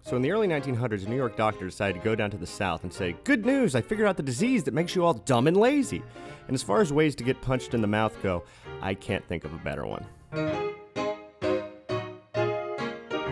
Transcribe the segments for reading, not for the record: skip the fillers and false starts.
So in the early 1900s, a New York doctor decided to go down to the South and say, "Good news, I figured out the disease that makes you all dumb and lazy." And as far as ways to get punched in the mouth go, I can't think of a better one.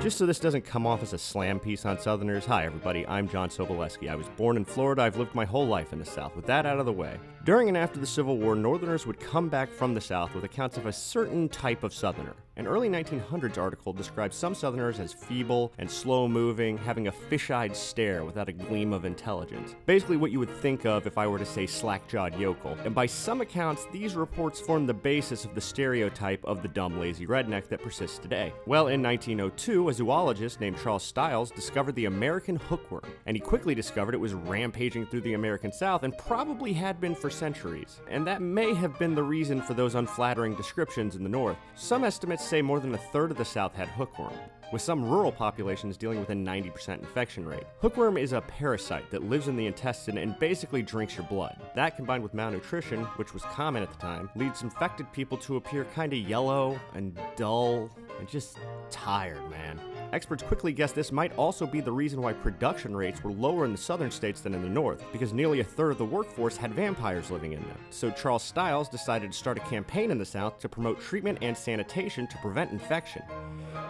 Just so this doesn't come off as a slam piece on Southerners, hi everybody, I'm John Soboleski. I was born in Florida, I've lived my whole life in the South. With that out of the way, during and after the Civil War, Northerners would come back from the South with accounts of a certain type of Southerner. An early 1900s article described some Southerners as feeble and slow-moving, having a fish-eyed stare without a gleam of intelligence. Basically what you would think of if I were to say slack-jawed yokel. And by some accounts, these reports form the basis of the stereotype of the dumb, lazy redneck that persists today. Well, in 1902, a zoologist named Charles Stiles discovered the American hookworm, and he quickly discovered it was rampaging through the American South and probably had been for centuries. And that may have been the reason for those unflattering descriptions in the North. Some estimates say more than a third of the South had hookworm, with some rural populations dealing with a 90% infection rate. Hookworm is a parasite that lives in the intestine and basically drinks your blood. That, combined with malnutrition, which was common at the time, leads infected people to appear kinda yellow and dull and just tired, man. Experts quickly guessed this might also be the reason why production rates were lower in the southern states than in the north, because nearly a third of the workforce had vampires living in them. So Charles Stiles decided to start a campaign in the South to promote treatment and sanitation to prevent infection.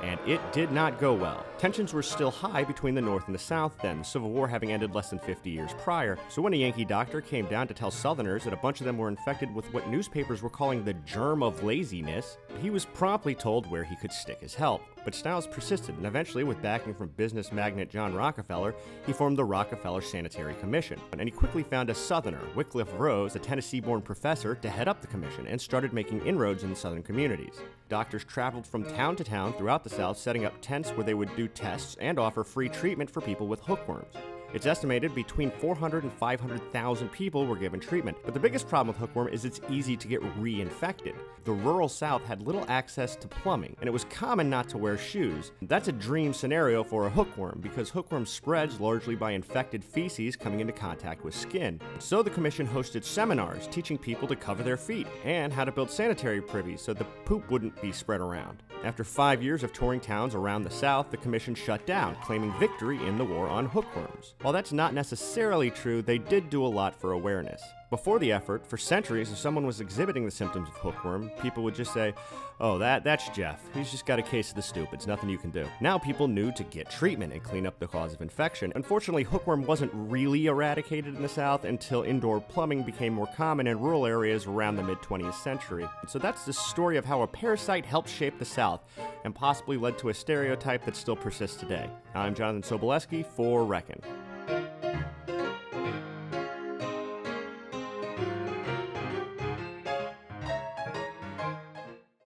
And it did not go well. Tensions were still high between the North and the South then, the Civil War having ended less than 50 years prior. So when a Yankee doctor came down to tell Southerners that a bunch of them were infected with what newspapers were calling the germ of laziness, he was promptly told where he could stick his help. But Stiles persisted, and eventually, with backing from business magnate John Rockefeller, he formed the Rockefeller Sanitary Commission. And he quickly found a Southerner, Wycliffe Rose, a Tennessee-born professor, to head up the commission, and started making inroads in the southern communities. Doctors traveled from town to town throughout the South, setting up tents where they would do tests and offer free treatment for people with hookworms. It's estimated between 400 and 500,000 people were given treatment. But the biggest problem with hookworm is it's easy to get reinfected. The rural South had little access to plumbing, and it was common not to wear shoes. That's a dream scenario for a hookworm, because hookworm spreads largely by infected feces coming into contact with skin. So the commission hosted seminars teaching people to cover their feet, and how to build sanitary privies so the poop wouldn't be spread around. After 5 years of touring towns around the South, the commission shut down, claiming victory in the war on hookworms. While that's not necessarily true, they did do a lot for awareness. Before the effort, for centuries, if someone was exhibiting the symptoms of hookworm, people would just say, "Oh, that's Jeff. He's just got a case of the stupid. Nothing you can do." Now people knew to get treatment and clean up the cause of infection. Unfortunately, hookworm wasn't really eradicated in the South until indoor plumbing became more common in rural areas around the mid-20th century. So that's the story of how a parasite helped shape the South and possibly led to a stereotype that still persists today. I'm Jonathan Soboleski for Reckon.